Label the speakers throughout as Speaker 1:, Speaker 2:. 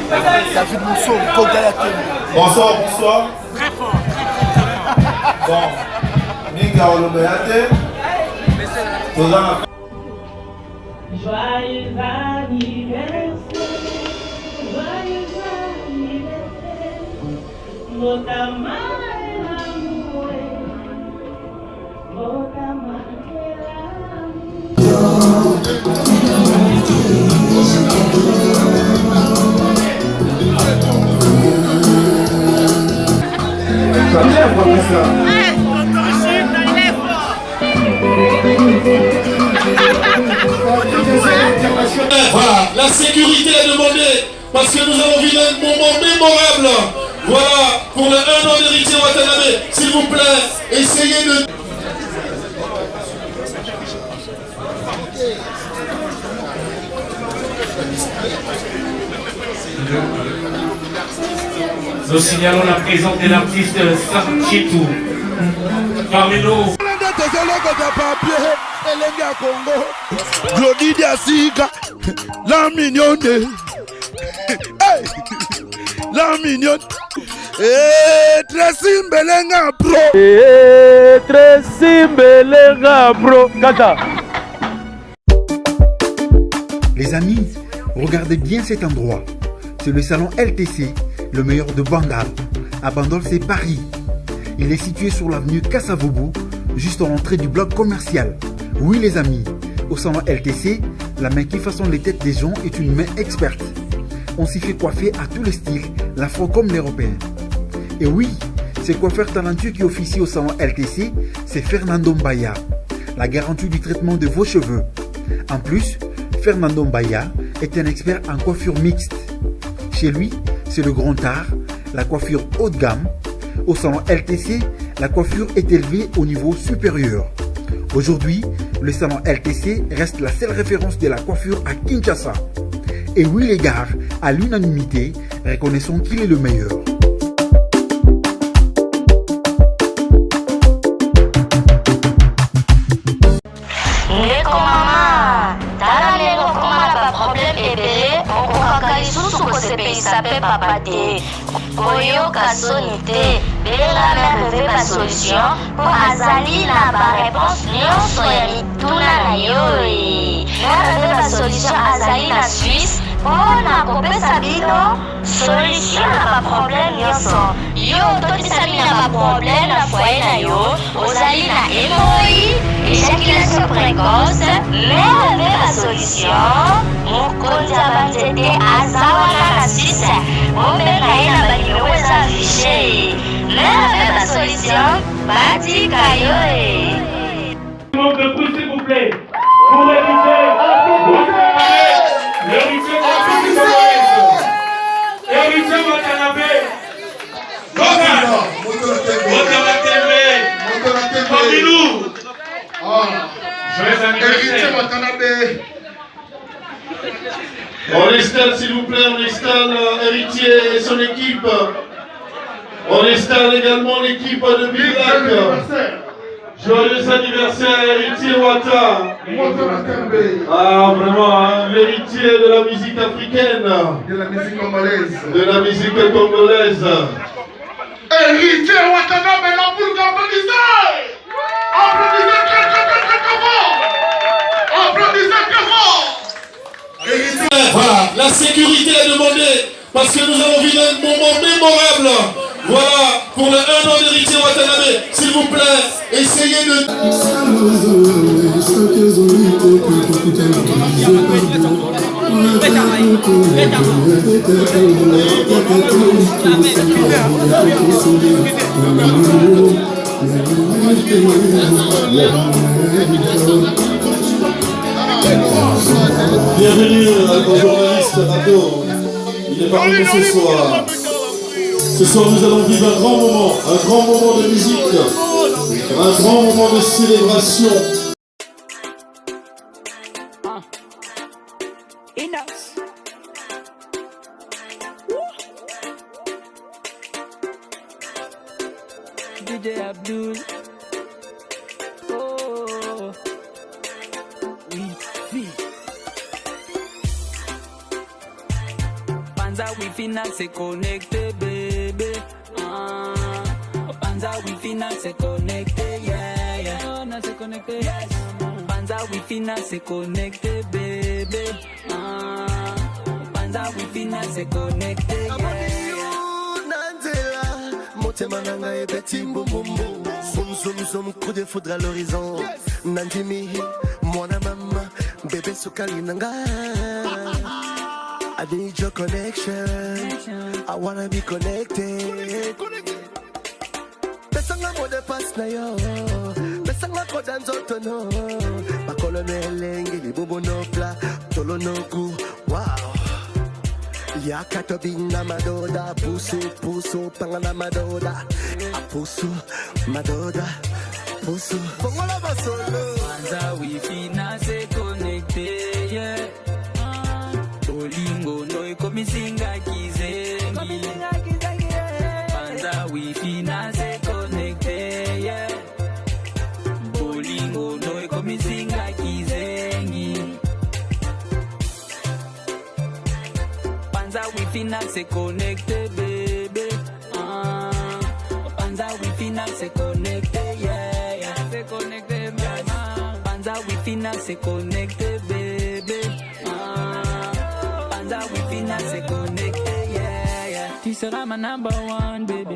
Speaker 1: David Mousseau,
Speaker 2: bonsoir, bonsoir.
Speaker 3: Très fort, très fort.
Speaker 2: Bon, Minga Olobeate.
Speaker 4: Joyeux anniversaire, joyeux anniversaire, notamment l'amour, notamment
Speaker 5: Voilà, la sécurité est demandée parce que nous allons vivre un moment mémorable. Voilà, pour le 1 an d'héritier Watanabe, s'il vous plaît, essayez de...
Speaker 6: Nous signalons la présence de l'artiste Sarchitou. Parmi nous.
Speaker 1: Glodidia Sika, la mignonne, hey, la mignonne, Tracy Mbelenga bro, Tracy Mbelenga bro, Kata.
Speaker 7: Les amis, regardez bien cet endroit. C'est le salon LTC, le meilleur de Bandal. À Bandal, c'est Paris. Il est situé sur l'avenue Kassavoubou, juste à l'entrée du bloc commercial. Oui les amis, au salon LTC, la main qui façonne les têtes des gens est une main experte. On s'y fait coiffer à tous les styles, l'afro comme l'européen. Et oui, ce coiffeur talentueux qui officie au salon LTC, c'est Fernando Mbaya, la garantie du traitement de vos cheveux. En plus, Fernando Mbaya est un expert en coiffure mixte. Chez lui, c'est le grand art, la coiffure haut de gamme. Au salon LTC, la coiffure est élevée au niveau supérieur. Aujourd'hui, le salon LTC reste la seule référence de la coiffure à Kinshasa. Et oui les gars, à l'unanimité, reconnaissons qu'il est le meilleur.
Speaker 4: Koyoka sonité, bela merveille ba solution pour azali na ba réponse nyonso ya mituna na yo. Merveille ba solution azali na Suisse pona kopesa bino solution na ba problème nyonso. Yo totisa bino na ba problème na foyer na yo, ozali na hémorroïde, éjaculation précoce, merveille ba solution. Mokonzi ya banzete azawana na Suisse, mombenga ye na banimero eza affiché. Merveille ba solution, batika yo.
Speaker 6: Manque de bruit s'il vous plaît. Pour l'héritier. L'héritier Héritier Watanabe. Watanabe. Familou. Joyeux anniversaire.
Speaker 2: Héritier Watanabe.
Speaker 5: On installe s'il vous plaît, on installe Héritier et son équipe. On installe également l'équipe de Bilac. Joyeux anniversaire Héritier Wata. Ah vraiment, hein, l'héritier de la musique africaine.
Speaker 2: De la musique congolaise.
Speaker 5: De la musique congolaise.
Speaker 2: Héritier Watanabe, la boule d'applaudissez. Applaudissez très fort. Applaudissez très fort.
Speaker 5: Voilà, la sécurité est demandée parce que nous allons vivre un moment mémorable. Voilà, pour le 1 an d'héritier Watanabe, s'il vous plaît, essayez de... Bienvenue au journaliste Radio. Il est parmi nous ce soir. Ce soir, nous allons vivre un grand moment de musique, un grand moment de célébration.
Speaker 8: DJ Abdul. Oh, oui, oui.
Speaker 3: Panza Wi-Fi n'a se connecté, bébé. Panza Wi-Fi n'a se connecté, yeah, yeah. N'a se connecté, yes. Panza Wi-Fi n'a se connecté, bébé. Panza Wi-Fi n'a se connecté, yeah, yeah.
Speaker 8: Motema nanga e beti mbumbu. Zoom zoom coup de foudre à l'horizon. Nandimi, mwana mama, bébé sukali nanga. I need your connection. I wanna be connected. Besanga mode pass na yo. Besanga kodanzo tono. Bakolo melengi li bubu no pla. Tolo no gu. Wow. Yakato bina madoda. Pusu pangana madoda. Pusu madoda. Pusu. Bongola basolo.
Speaker 3: Panza Wi-Fi na se connecté, yeah. Bolingo no ikomisinga kizengi. Panza Wi-Fi na se connecté, yeah. Bolingo no ikomisinga kizengi. Panza Wi-Fi na se connecté, bébé. Panza Wi-Fi na se connecté, yeah, yeah. Se connecté, maman. Panza Wi-Fi na se connecté, bébé. Wi-Fi n'a se connecté, yeah, yeah. Tu seras ma number one, baby.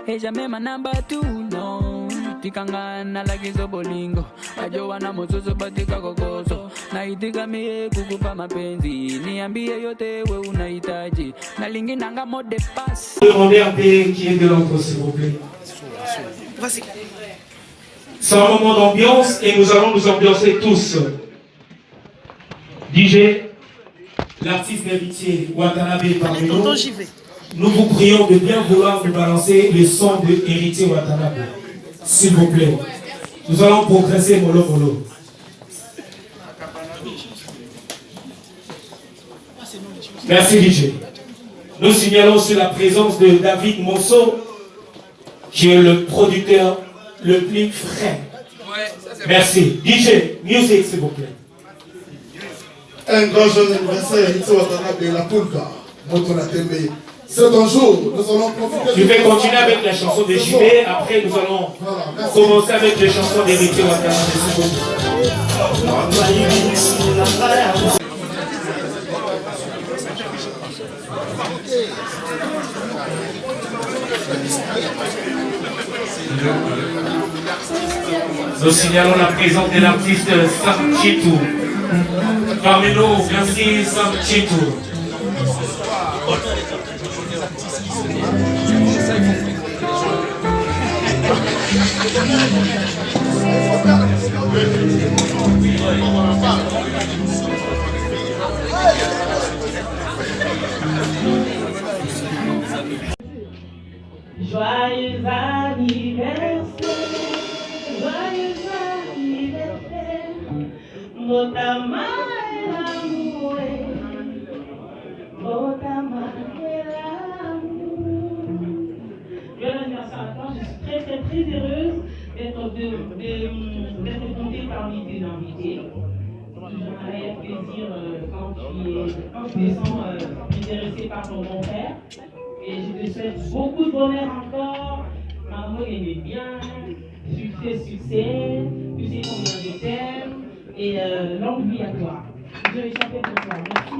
Speaker 3: Et jamais ma number two, no. Tikanga na lagizo bolingo. Ajowa na mozozo batika kokoso. Na itika mie kukupa mapenzi. Niambie yote we unahitaji. Na lingi nanga mode pass.
Speaker 6: Demandez un peu qui est de l'entre, s'il vous plaît.
Speaker 3: Vas-y.
Speaker 6: C'est un moment d'ambiance et nous allons nous ambiancer tous. DJ, l'artiste d'amitié Watanabe parmi nous. Nous vous prions de bien vouloir nous balancer le son de Héritier Watanabe. S'il vous plaît. Nous allons progresser mollo mollo. Merci DJ. Nous signalons sur la présence de David Monceau, qui est le producteur le plus frais. Merci. DJ, music s'il vous plaît.
Speaker 2: Un grand jour d'anniversaire, Héritier Watanabe de la Pulka. C'est un jour, nous allons profiter.
Speaker 6: Je vais continuer avec la chanson de JB, après nous allons commencer avec les chansons d'Héritier Watanabe. Nous signalons la présence de l'artiste Sam Chitou. Parmi nous, merci Sam Chitou.
Speaker 9: Joyeux anniversaire, joyeux anniversaire, Motama et l'amour, Motama et l'amour. Joyeux anniversaire à toi, je suis très très très heureuse d'être comptée parmi tes invités. Toujours un réel plaisir quand tu descends intéressé par ton bon frère. Et je te souhaite beaucoup de bonheur encore. Maman aimait bien. Succès, succès. Tu sais combien je t'aime. Et longue vie à toi. Je vais chanter pour toi. Merci.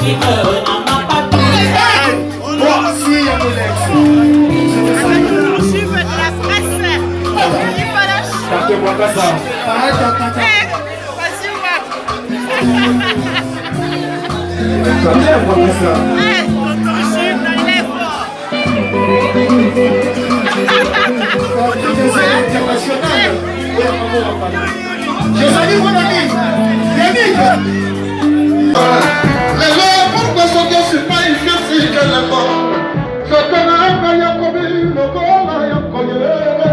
Speaker 2: Je salue mon ami Yannick. Pourquoi son Dieu c'est pas une fête si qu'elle est morte. Sotana Yakobi, le Gola Yakoye.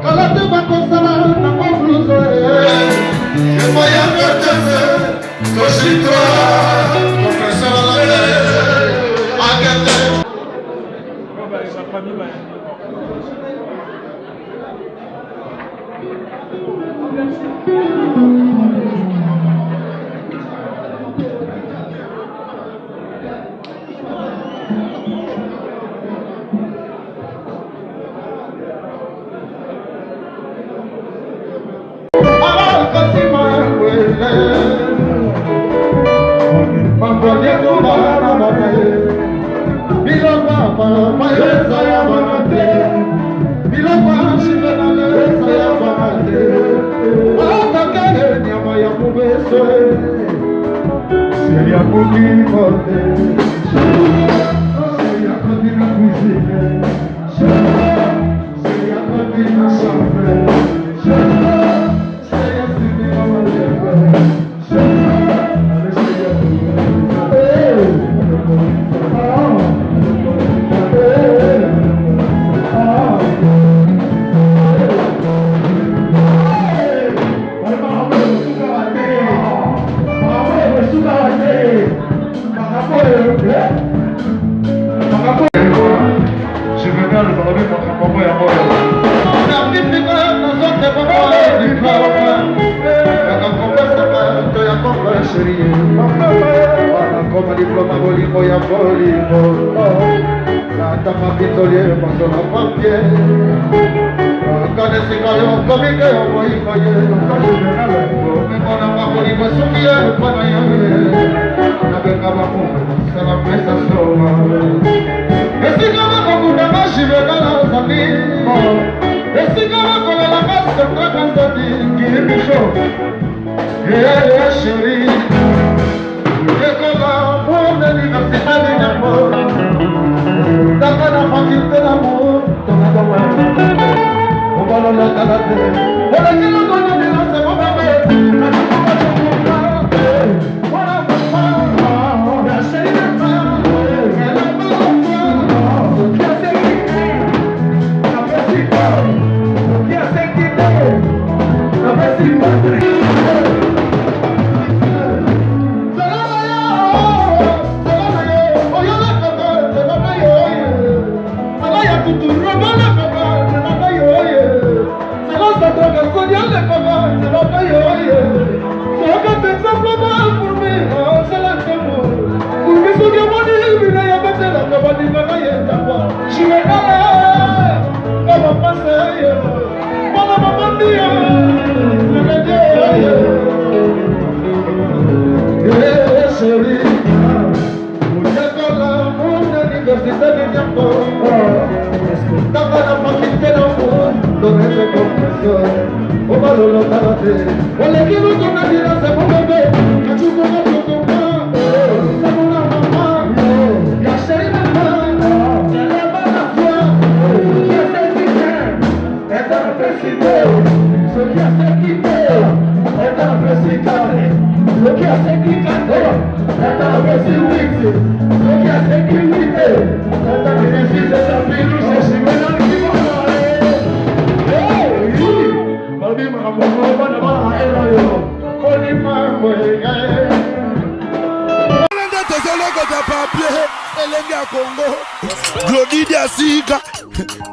Speaker 2: Kalate Bakosala, la Pablouze. Le moyen de te faire, Toshitra, professeur Lalé, Agathe.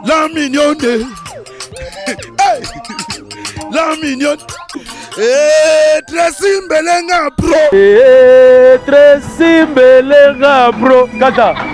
Speaker 1: La mignonne. Hey, la mignonne. Tracy Mbelenga bro.
Speaker 10: Tracy Mbelenga bro. Kata.